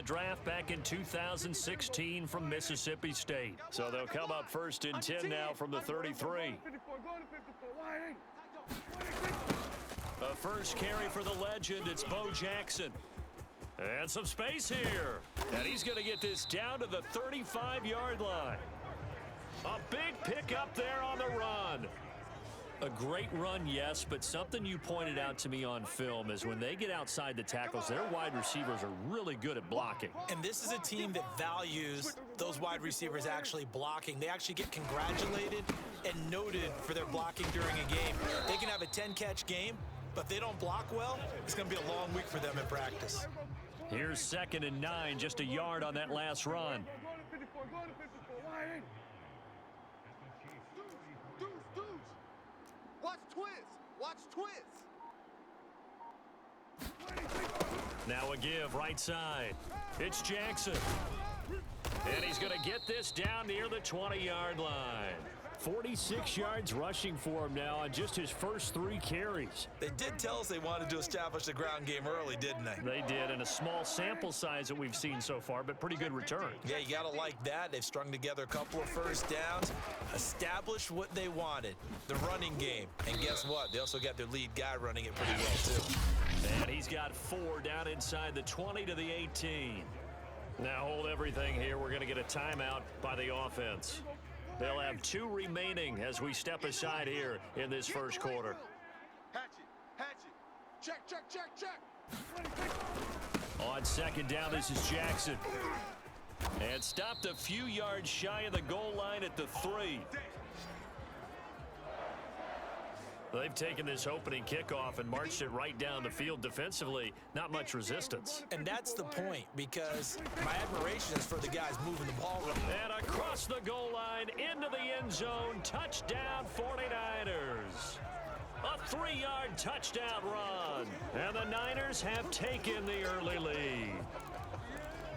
draft back in 2016 from Mississippi State. So they'll come up first and 10 now from the 33. A first carry for the legend. It's Bo Jackson. And some space here. And he's going to get this down to the 35-yard line. A big pickup there on the run. A great run, yes, but something you pointed out to me on film is when they get outside the tackles, their wide receivers are really good at blocking. And this is a team that values those wide receivers actually blocking. They actually get congratulated and noted for their blocking during a game. They can have a 10-catch game, but if they don't block well, it's going to be a long week for them in practice. Here's 2nd and 9, just a yard on that last run. Watch twist. Watch twist. Now a give right side. It's Jackson. And he's going to get this down near the 20-yard line. 46 yards rushing for him now on just his first 3 carries. They did tell us they wanted to establish the ground game early, didn't they? They did, and a small sample size that we've seen so far, but pretty good return. Yeah, you got to like that. They've strung together a couple of first downs, established what they wanted, the running game. And guess what? They also got their lead guy running it pretty well, too. And he's got 4 down inside the 20 to the 18. Now hold everything here. We're going to get a timeout by the offense. They'll have 2 remaining as we step aside here in this first quarter. Hatchet. Check. On 2nd down, this is Jackson. And stopped a few yards shy of the goal line at the 3. They've taken this opening kickoff and marched it right down the field defensively. Not much resistance. And that's the point, because my admiration is for the guys moving the ball. And across the goal line, into the end zone, touchdown 49ers. A 3-yard touchdown run. And the Niners have taken the early lead.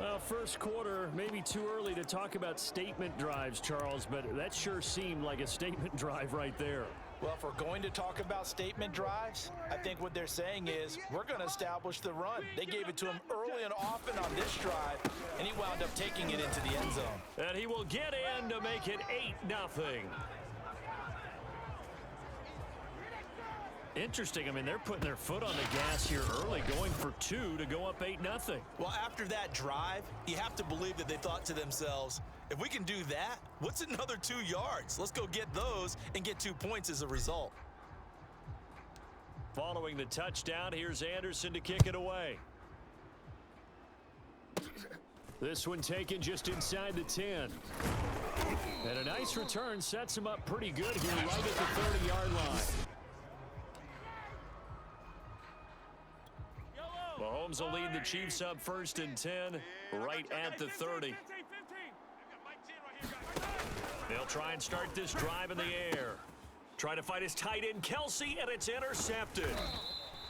Well, first quarter, maybe too early to talk about statement drives, Charles, but that sure seemed like a statement drive right there. Well, if we're going to talk about statement drives, I think what they're saying is we're going to establish the run. They gave it to him early and often on this drive, and he wound up taking it into the end zone. And he will get in to make it 8-0. Interesting. I mean, they're putting their foot on the gas here early, going for 2 to go up 8-0. Well, after that drive, you have to believe that they thought to themselves, if we can do that, what's another 2 yards? Let's go get those and get 2 points as a result. Following the touchdown, here's Anderson to kick it away. This one taken just inside the 10. And a nice return sets him up pretty good here right at the 30-yard line. Mahomes will lead the Chiefs up 1st and 10 right at the 30. They'll try and start this drive in the air. Try to fight his tight end, Kelsey, and it's intercepted.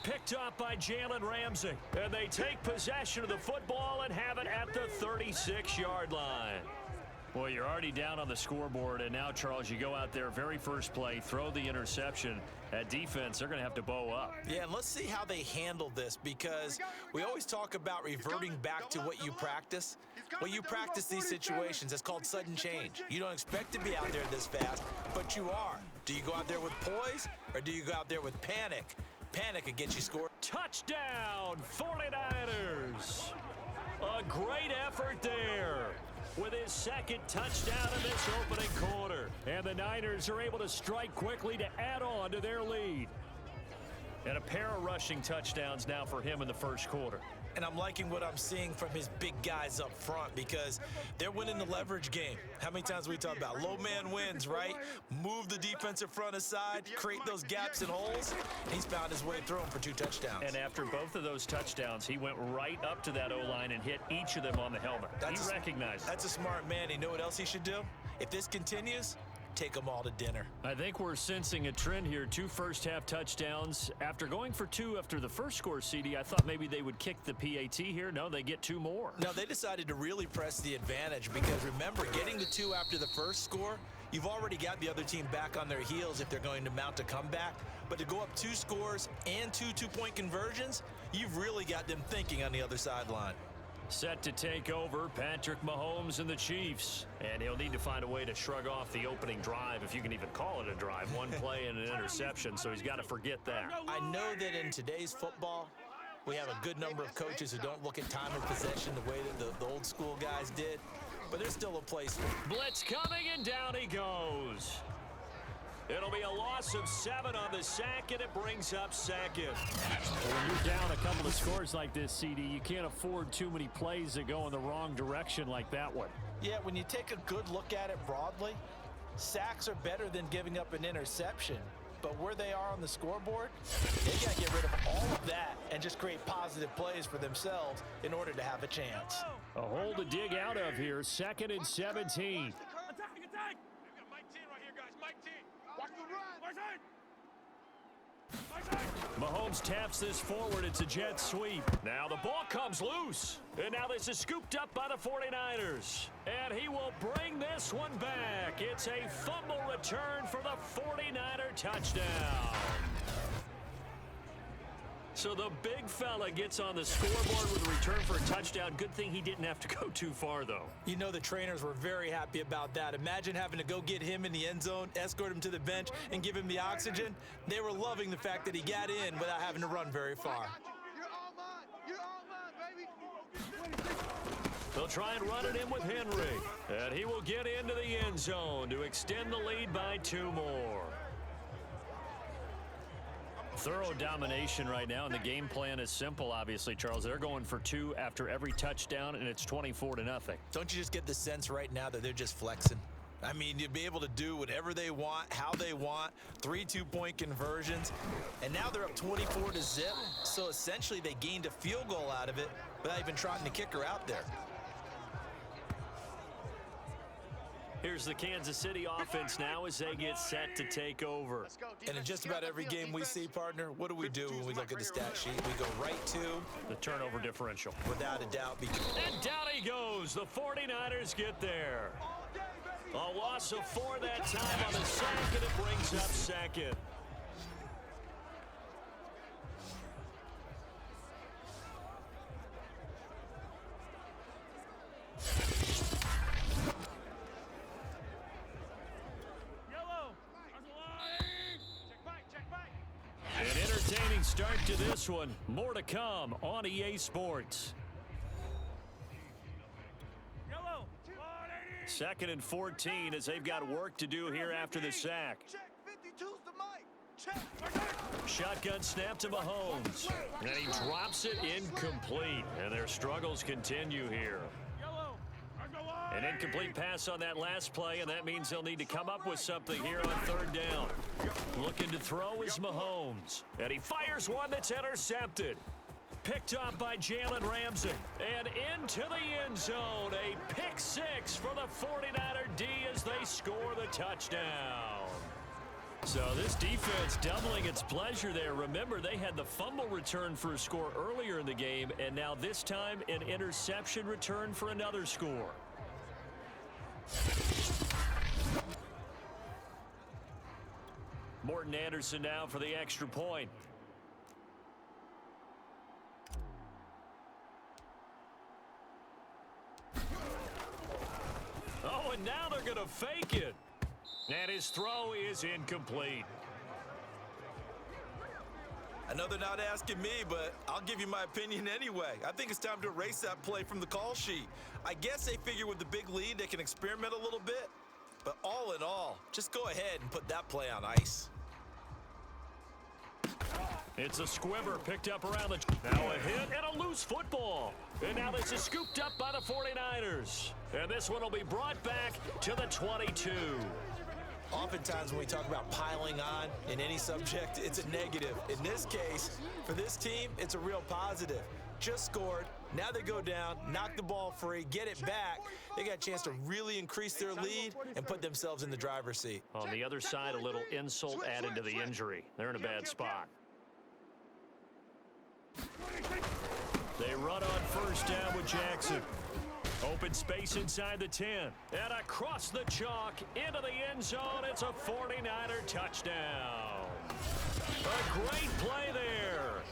Picked up by Jalen Ramsey. And they take possession of the football and have it at the 36-yard line. Well, you're already down on the scoreboard, and now, Charles, you go out there, very first play, throw the interception. At defense, they're going to have to bow up. Yeah, and let's see how they handle this, because we always talk about reverting back to what you practice. Well, you practice these situations. It's called sudden change. You don't expect to be out there this fast, but you are. Do you go out there with poise, or do you go out there with panic? Panic could get you scored. Touchdown, 49ers. A great effort there with his 2nd touchdown in this opening quarter. And the Niners are able to strike quickly to add on to their lead. And a pair of rushing touchdowns now for him in the first quarter. And I'm liking what I'm seeing from his big guys up front, because they're winning the leverage game. How many times we talk about low man wins, right? Move the defensive front aside, create those gaps and holes. He's found his way through them for 2 touchdowns. And after both of those touchdowns, he went right up to that O-line and hit each of them on the helmet. He recognized it. That's a smart man. You know what else he should do? If this continues, take them all to dinner. I think we're sensing a trend here. 2 first-half touchdowns. After going for 2 after the first score, CD, I thought maybe they would kick the PAT here. No, they get 2 more. No, they decided to really press the advantage, because remember, getting the 2 after the first score, you've already got the other team back on their heels if they're going to mount a comeback. But to go up 2 scores and 2 two-point conversions, you've really got them thinking on the other sideline. Set to take over, Patrick Mahomes and the Chiefs. And he'll need to find a way to shrug off the opening drive, if you can even call it a drive. One play and an interception, so he's got to forget that. I know that in today's football, we have a good number of coaches who don't look at time of possession the way that the old school guys did, but there's still a place for it. Blitz coming, and down he goes. It'll be a loss of 7 on the sack, and it brings up second. When you're down a couple of scores like this, CD, you can't afford too many plays that go in the wrong direction like that one. Yeah, when you take a good look at it broadly, sacks are better than giving up an interception. But where they are on the scoreboard, they got to get rid of all of that and just create positive plays for themselves in order to have a chance. A hole to dig out of here, 2nd and 17. Attack! Mike 10 right here, guys. Mike 10. Watch the run. Mahomes taps this forward. It's a jet sweep. Now the ball comes loose. And now this is scooped up by the 49ers. And he will bring this one back. It's a fumble return for the 49er touchdown. So the big fella gets on the scoreboard with a return for a touchdown. Good thing he didn't have to go too far, though. You know the trainers were very happy about that. Imagine having to go get him in the end zone, escort him to the bench, and give him the oxygen. They were loving the fact that he got in without having to run very far. You're all mine. You're all mine, baby. They'll try and run it in with Henry. And he will get into the end zone to extend the lead by 2 more. Thorough domination right now, and the game plan is simple, obviously, Charles. They're going for 2 after every touchdown, and it's 24-0. Don't you just get the sense right now that they're just flexing? I mean, you'd be able to do whatever they want, how they want, 3 two-point conversions, and now they're up 24-0. So essentially, they gained a field goal out of it without even trotting the kicker out there. Here's the Kansas City offense now as they get set to take over. And in just about every game we see, partner, what do we do when we look at the stat sheet? We go right to the turnover differential. Without a doubt. And down he goes. The 49ers get there. A loss of 4 that time on the sack, and it brings up second. An entertaining start to this one. More to come on EA Sports. 2nd and 14 as they've got work to do here after the sack. Shotgun snap to Mahomes. And he drops it incomplete. And their struggles continue here. An incomplete pass on that last play, and that means they'll need to come up with something here on 3rd down. Looking to throw is Mahomes. And he fires one that's intercepted. Picked up by Jalen Ramsey. And into the end zone. A pick 6 for the 49er D as they score the touchdown. So this defense doubling its pleasure there. Remember, they had the fumble return for a score earlier in the game, and now this time an interception return for another score. Morton Anderson now for the extra point. Oh, and now they're going to fake it. And his throw is incomplete. I know they're not asking me, but I'll give you my opinion anyway. I think it's time to erase that play from the call sheet. I guess they figure with the big lead they can experiment a little bit. But all in all, just go ahead and put that play on ice. It's a squibber picked up around the... Now a hit and a loose football. And now this is scooped up by the 49ers. And this one will be brought back to the 22. Oftentimes when we talk about piling on in any subject, it's a negative. In this case, for this team, it's a real positive. Just scored. Now they go down, knock the ball free, get it back. They got a chance to really increase their lead and put themselves in the driver's seat. On the other side, a little insult added to the injury. They're in a bad spot. They run on 1st down with Jackson. Open space inside the 10. And across the chalk into the end zone. It's a 49er touchdown. A great play there.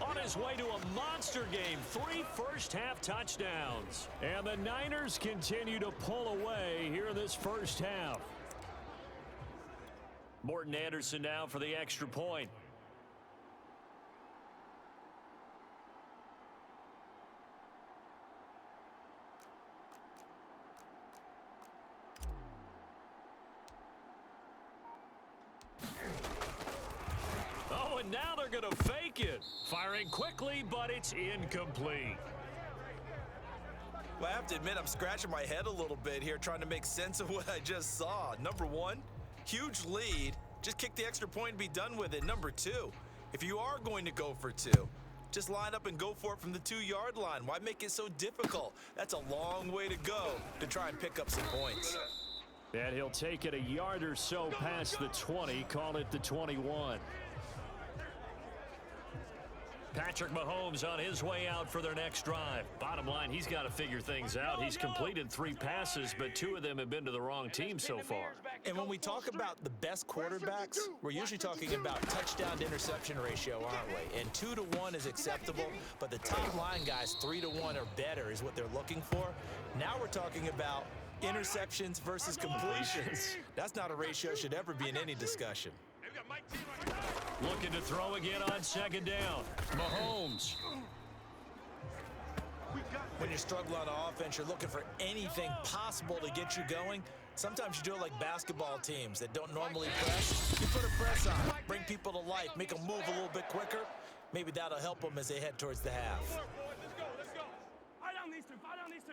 On his way to a monster game. 3 first-half touchdowns. And the Niners continue to pull away here in this first half. Morton Anderson now for the extra point. Oh, and now they're going to fake it. Firing quickly, but it's incomplete. Well, I have to admit, I'm scratching my head a little bit here trying to make sense of what I just saw. Number one, huge lead. Just kick the extra point and be done with it. Number two, if you are going to go for 2, just line up and go for it from the 2-yard line. Why make it so difficult? That's a long way to go to try and pick up some points. And he'll take it a yard or so past the 20, call it the 21. Patrick Mahomes on his way out for their next drive. Bottom line, he's got to figure things out. He's completed 3 passes, but 2 of them have been to the wrong team so far. And when we talk about the best quarterbacks, we're usually talking about touchdown to interception ratio, aren't we? And 2 to 1 is acceptable, but the top line guys 3 to 1 or better is what they're looking for. Now we're talking about interceptions versus completions. That's not a ratio should ever be in any discussion. Looking to throw again on 2nd down. Mahomes. When you're struggling on offense, you're looking for anything possible to get you going. Sometimes you do it like basketball teams that don't normally press. You put a press on, bring people to life, make them move a little bit quicker. Maybe that'll help them as they head towards the half.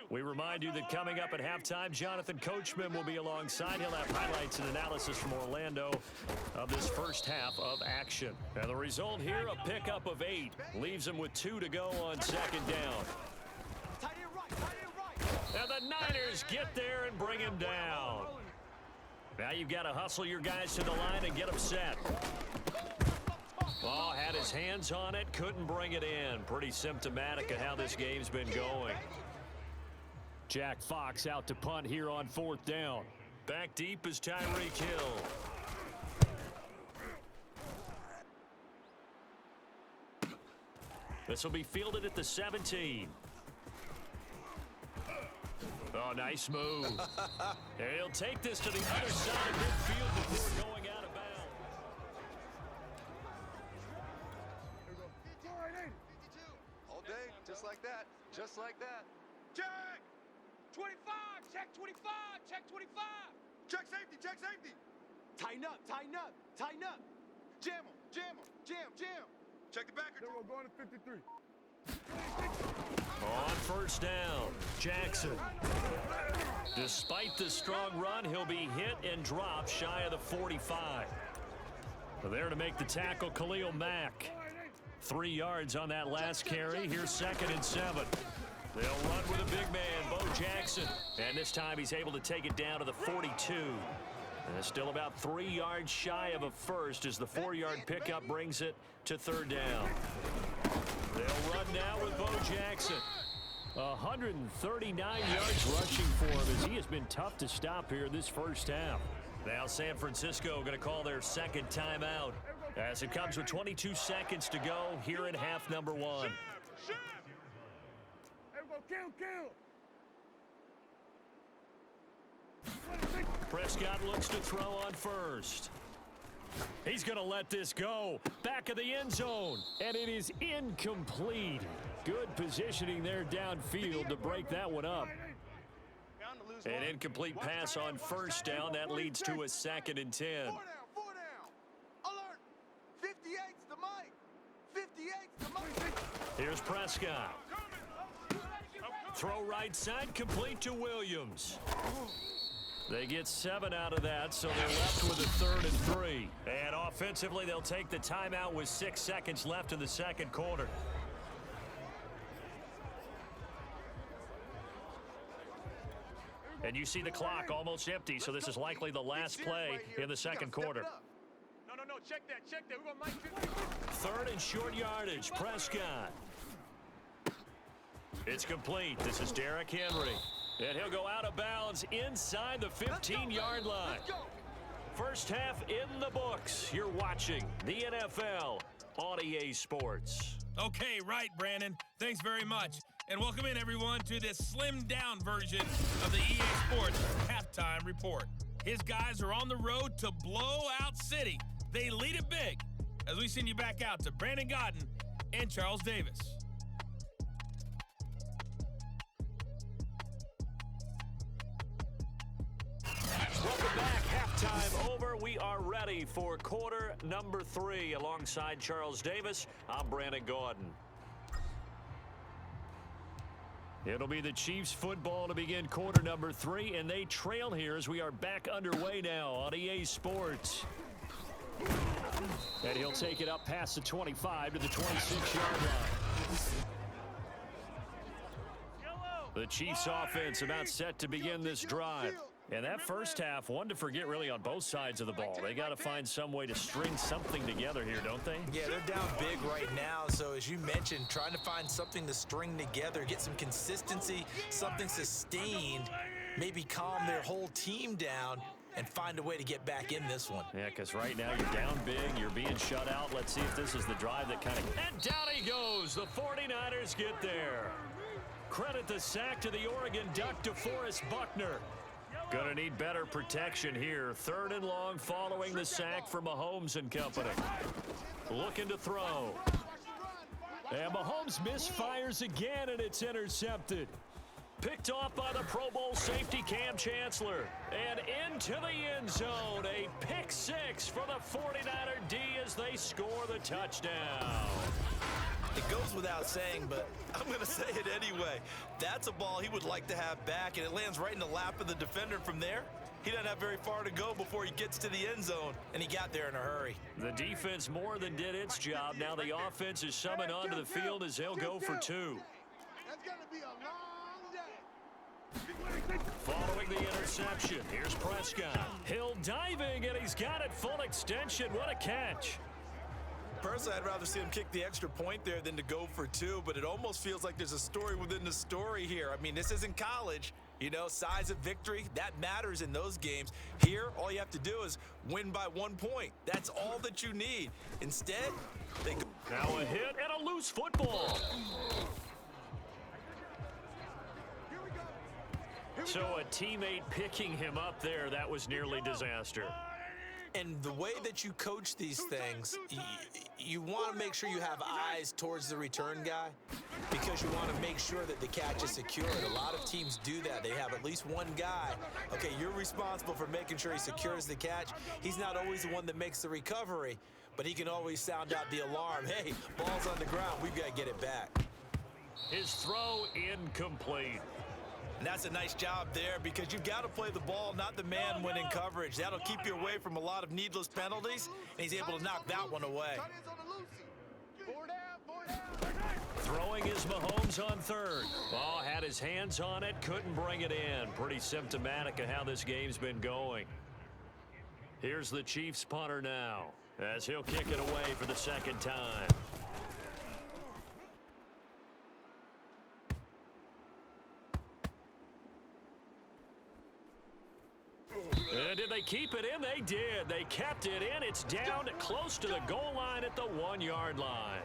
We remind you that coming up at halftime, Jonathan Coachman will be alongside. He'll have highlights and analysis from Orlando of this first half of action. And the result here, a pickup of 8. Leaves him with 2 to go on 2nd down. And the Niners get there and bring him down. Now you've got to hustle your guys to the line and get them set. Oh, had his hands on it, couldn't bring it in. Pretty symptomatic of how this game's been going. Jack Fox out to punt here on 4th down. Back deep is Tyreek Hill. This will be fielded at the 17. Oh, nice move. He'll take this to the other side of midfield before going out of bounds. All day, just like that. Just like that. Check! 25! Check 25! Check 25! Check safety! Check safety! Tighten up! Tighten up! Tighten up! Jam him! Jam him! Jam! Jam! Check the back. Then we're going to 53. On 1st down, Jackson. Despite the strong run, he'll be hit and dropped shy of the 45. There to make the tackle, Khalil Mack. 3 yards on that last carry. Here's 2nd and 7. They'll run with a big man, Bo Jackson. And this time he's able to take it down to the 42. And it's still about 3 yards shy of a first as the 4-yard pickup brings it to 3rd down. They'll run now with Bo Jackson. 139 yards rushing for him as he has been tough to stop here this first half. Now San Francisco going to call their 2nd timeout as it comes with 22 seconds to go here in half number 1. Prescott looks to throw on 1st. He's going to let this go. Back of the end zone. And it is incomplete. Good positioning there downfield to break that one up. An incomplete pass on 1st down. That leads to a 2nd and 10. 4 down. 4 down. Alert. 58's the mic. 58's the mic. Here's Prescott. Throw right side, complete to Williams. They get 7 out of that, so they're left with a 3rd and 3. And offensively, they'll take the timeout with 6 seconds left in the 2nd quarter. And you see the clock almost empty, so this is likely the last play in the 2nd quarter. No, check that. We're going to Mike 3rd and short yardage, Prescott. It's complete. This is Derrick Henry. And he'll go out of bounds inside the 15-yard line. First half in the books. You're watching the NFL on EA Sports. Okay, right, Brandon. Thanks very much. And welcome in, everyone, to this slimmed-down version of the EA Sports Halftime Report. His guys are on the road to Blowout City. They lead it big as we send you back out to Brandon Godden and Charles Davis. Welcome back. Halftime over. We are ready for quarter number 3. Alongside Charles Davis, I'm Brandon Gaudin. It'll be the Chiefs football to begin quarter number 3, and they trail here as we are back underway now on EA Sports. And he'll take it up past the 25 to the 26-yard line. The Chiefs offense about set to begin this drive. And that first half, one to forget really on both sides of the ball. They got to find some way to string something together here, don't they? Yeah, they're down big right now. So as you mentioned, trying to find something to string together, get some consistency, something sustained, maybe calm their whole team down and find a way to get back in this one. Yeah, because right now you're down big, you're being shut out. Let's see if this is the drive that kind of... And down he goes. The 49ers get there. Credit the sack to the Oregon Duck, DeForest Buckner. Gonna need better protection here. 3rd and long following the sack for Mahomes and company. Looking to throw. And Mahomes misfires again, and it's intercepted. Picked off by the Pro Bowl safety Cam Chancellor. And into the end zone. A pick 6 for the 49er D as they score the touchdown. It goes without saying, but I'm going to say it anyway. That's a ball he would like to have back, and it lands right in the lap of the defender from there. He doesn't have very far to go before he gets to the end zone, and he got there in a hurry. The defense more than did its job. Now the offense is summoned onto the field as they'll go for 2. That's going to be a long day. Following the interception, here's Prescott. Hill diving, and he's got it full extension. What a catch. Personally, I'd rather see him kick the extra point there than to go for 2, but it almost feels like there's a story within the story here. I mean, this isn't college. You know, size of victory, that matters in those games. Here, all you have to do is win by 1 point. That's all that you need. Instead, they go. Now a hit and a loose football. So a teammate picking him up there, that was nearly disaster. And the way that you coach these things, you want to make sure you have eyes towards the return guy because you want to make sure that the catch is secured. A lot of teams do that. They have at least one guy. Okay, you're responsible for making sure he secures the catch. He's not always the one that makes the recovery, but he can always sound out the alarm. Hey, ball's on the ground. We've got to get it back. His throw incomplete. And that's a nice job there because you've got to play the ball, not the man when in coverage. That'll keep you away from a lot of needless penalties, and he's able to knock that one away. Throwing is Mahomes on 3rd. Ball had his hands on it, couldn't bring it in. Pretty symptomatic of how this game's been going. Here's the Chiefs punter now as he'll kick it away for the 2nd time. And did they keep it in? They did. They kept it in. It's down close to the goal line at the 1-yard line.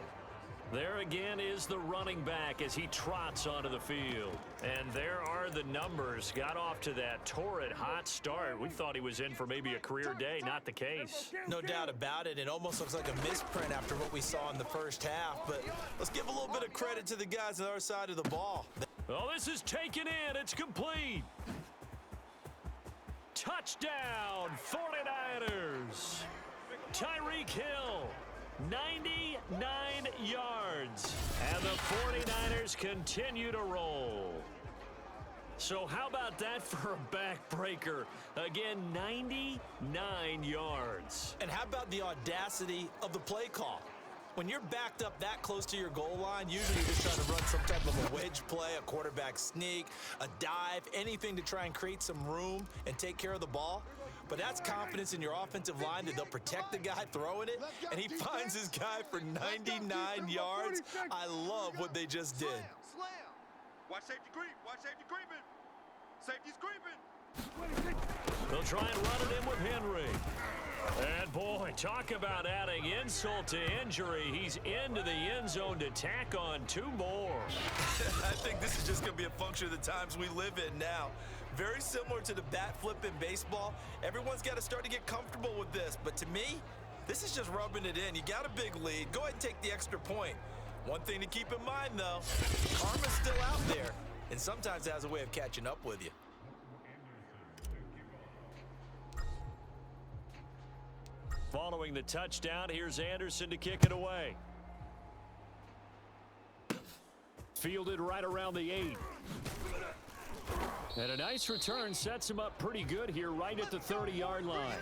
There again is the running back as he trots onto the field. And there are the numbers. Got off to that torrid hot start. We thought he was in for maybe a career day. Not the case. No doubt about it. It almost looks like a misprint after what we saw in the first half. But let's give a little bit of credit to the guys on our side of the ball. Oh, this is taken in. It's complete. Touchdown, 49ers. Tyreek Hill, 99 yards. And the 49ers continue to roll. So how about that for a backbreaker? Again, 99 yards. And how about the audacity of the play call? When you're backed up that close to your goal line, usually you're just trying to run some type of a wedge play, a quarterback sneak, a dive, anything to try and create some room and take care of the ball. But that's confidence in your offensive line that they'll protect the guy throwing it, and he finds his guy for 99 yards. I love what they just did. Slam. Watch safety creep. Watch safety creeping. Safety's creeping. They'll try and run it in with Henry. And boy, talk about adding insult to injury. He's into the end zone to tack on 2 more. I think this is just going to be a function of the times we live in now. Very similar to the bat flip in baseball. Everyone's got to start to get comfortable with this. But to me, this is just rubbing it in. You got a big lead. Go ahead and take the extra point. One thing to keep in mind, though, karma's still out there, and sometimes it has a way of catching up with you. Following the touchdown, here's Anderson to kick it away. Fielded right around the 8. And a nice return sets him up pretty good here right at the 30-yard line.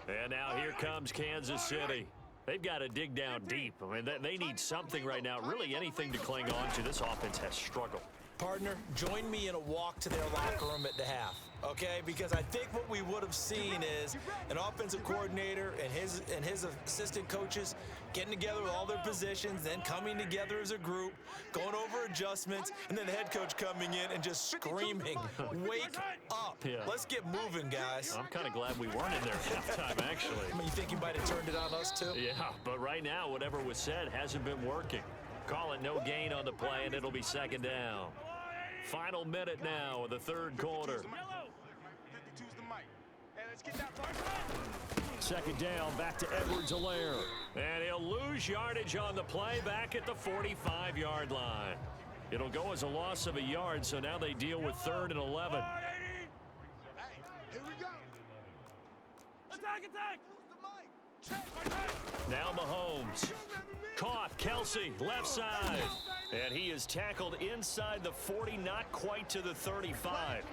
And now here comes Kansas City. They've got to dig down deep. I mean, they need something right now, really anything to cling on to. This offense has struggled. Partner, join me in a walk to their locker room at the half, okay? Because I think what we would have seen is an offensive coordinator and his assistant coaches getting together with all their positions, then coming together as a group, going over adjustments, and then the head coach coming in and just screaming, "Wake up. Yeah. Let's get moving, guys." I'm kind of glad we weren't in there at halftime, actually. I mean, you think he might have turned it on us, too? Yeah, but right now, whatever was said hasn't been working. Call it no gain on the play, and it'll be second down. Final minute now of the third quarter. Second down, back to Edwards-Helaire. And he'll lose yardage on the play back at the 45-yard line. It'll go as a loss of a yard, so now they deal with 3rd and 11. Here we go. Attack! Now Mahomes. Caught, Kelsey, left side. And he is tackled inside the 40, not quite to the 35.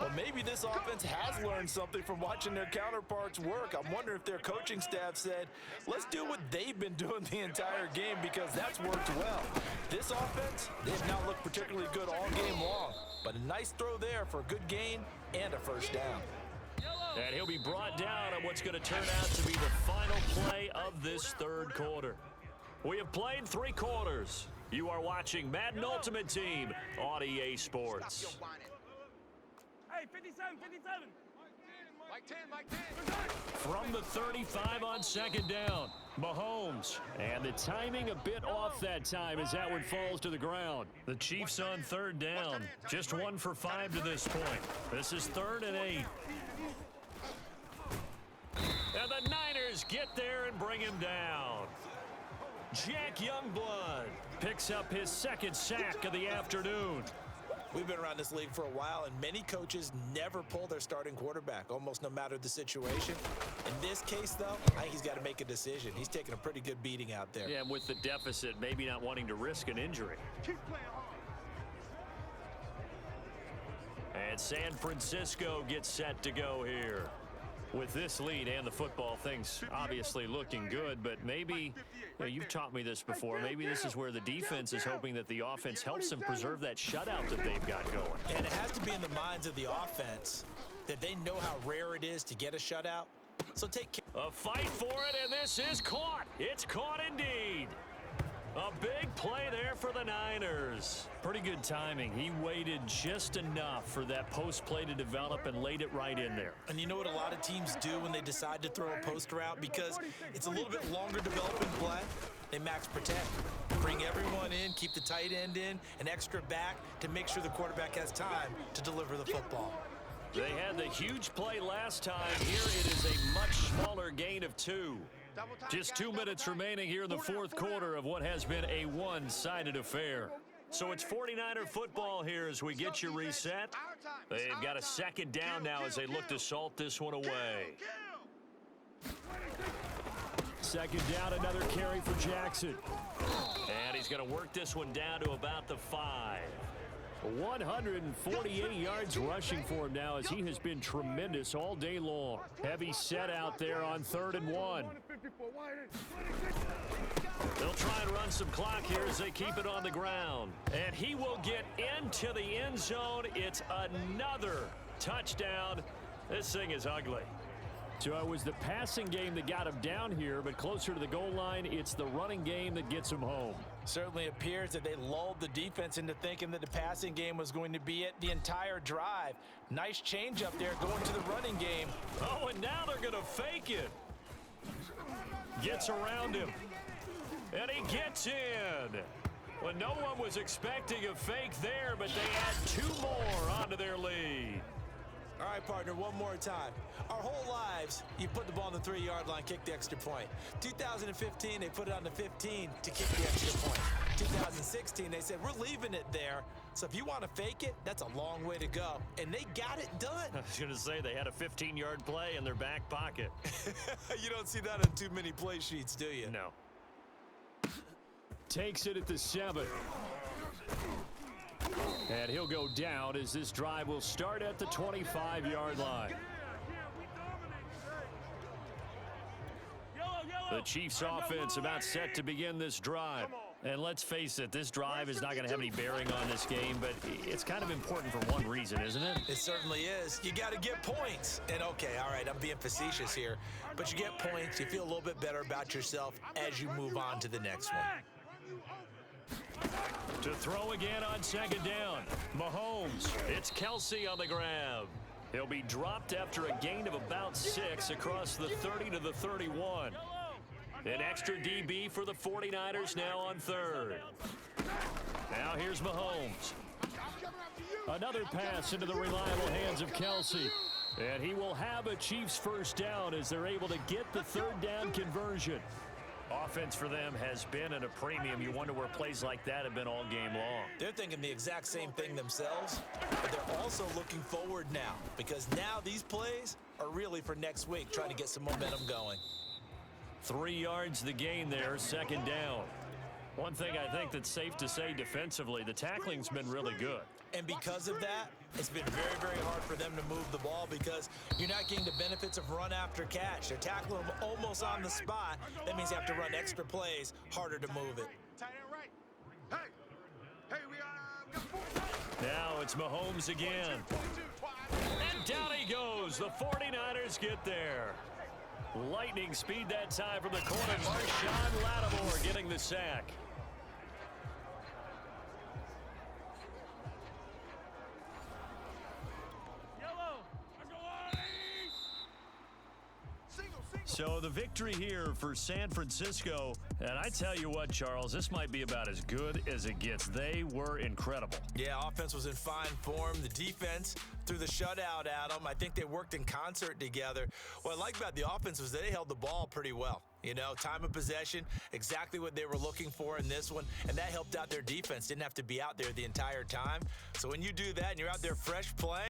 Well, maybe this offense has learned something from watching their counterparts work. I'm wondering if their coaching staff said, let's do what they've been doing the entire game, because that's worked well. This offense, they've not looked particularly good all game long, but a nice throw there for a good gain and a first down. And he'll be brought down on what's going to turn out to be the final play of this third quarter. We have played 3 quarters. You are watching Madden Ultimate Team on EA Sports. Hey, 57. Mike 10. From the 35 on second down, Mahomes. And the timing a bit off that time as that one falls to the ground. The Chiefs on third down. Just 1 for 5 to this point. This is 3rd and 8. And the Niners get there and bring him down. Jack Youngblood picks up his 2nd sack of the afternoon. We've been around this league for a while, and many coaches never pull their starting quarterback, almost no matter the situation. In this case, though, I think he's got to make a decision. He's taking a pretty good beating out there. Yeah, and with the deficit, maybe not wanting to risk an injury. And San Francisco gets set to go here. With this lead and the football, things obviously looking good, but maybe, you've taught me this before, maybe this is where the defense is hoping that the offense helps them preserve that shutout that they've got going. And it has to be in the minds of the offense that they know how rare it is to get a shutout. So take care. A fight for it, and this is caught. It's caught indeed. A big play there for the Niners. Pretty good timing. He waited just enough for that post play to develop and laid it right in there. And you know what a lot of teams do when they decide to throw a post route? Because it's a little bit longer developing play. They max protect. Bring everyone in, keep the tight end in, an extra back to make sure the quarterback has time to deliver the football. They had the huge play last time. Here it is a much smaller gain of 2. Just 2 minutes remaining here in the fourth quarter of what has been a one-sided affair. So it's 49er football here as we get you reset. They've got a 2nd down now as they look to salt this one away. 2nd down, another carry for Jackson. And he's going to work this one down to about the 5. 148 yards rushing for him now as he has been tremendous all day long. Heavy set out there on 3rd and 1. They'll try and run some clock here as they keep it on the ground. And he will get into the end zone. It's another touchdown. This thing is ugly. So it was the passing game that got him down here, but closer to the goal line, it's the running game that gets him home. Certainly appears that they lulled the defense into thinking that the passing game was going to be it the entire drive. Nice change up there going to the running game. Oh, and now they're going to fake it. Gets around him. And he gets in. Well, no one was expecting a fake there, but they add 2 more onto their lead. All right, partner, one more time. Our whole lives, you put the ball on the 3-yard line, kick the extra point. 2015, they put it on the 15 to kick the extra point. 2016, they said, we're leaving it there. So if you want to fake it, that's a long way to go. And they got it done. I was going to say they had a 15-yard play in their back pocket. You don't see that on too many play sheets, do you? No. Takes it at the 7. And he'll go down as this drive will start at the 25-yard line. The Chiefs offense about set to begin this drive. And let's face it, this drive is not going to have any bearing on this game, but it's kind of important for one reason, isn't it? It certainly is. You got to get points. And okay, all right, I'm being facetious here, but you get points, you feel a little bit better about yourself as you move on to the next one. To throw again on 2nd down. Mahomes. It's Kelsey on the grab. He'll be dropped after a gain of about 6 across the 30 to the 31. An extra DB for the 49ers now on 3rd. Now here's Mahomes. Another pass into the reliable hands of Kelsey. And he will have a Chiefs first down as they're able to get the 3rd down conversion. Offense for them has been at a premium. You wonder where plays like that have been all game long. They're thinking the exact same thing themselves, but they're also looking forward now because now these plays are really for next week, trying to get some momentum going. 3 yards the gain there, 2nd down. One thing I think that's safe to say defensively, the tackling's been really good. And because of that, it's been very, very hard for them to move the ball because you're not getting the benefits of run after catch. They're tackling them almost on the spot. That means you have to run extra plays, harder to move it. Now it's Mahomes again. And down he goes. The 49ers get there. Lightning speed that time from the corner. Marshawn Lattimore getting the sack. So the victory here for San Francisco, and I tell you what, Charles, this might be about as good as it gets. They were incredible. Yeah, offense was in fine form. The defense threw the shutout at them. I think they worked in concert together. What I like about the offense was they held the ball pretty well. You know, time of possession, exactly what they were looking for in this one, and that helped out their defense. Didn't have to be out there the entire time. So when you do that and you're out there fresh playing,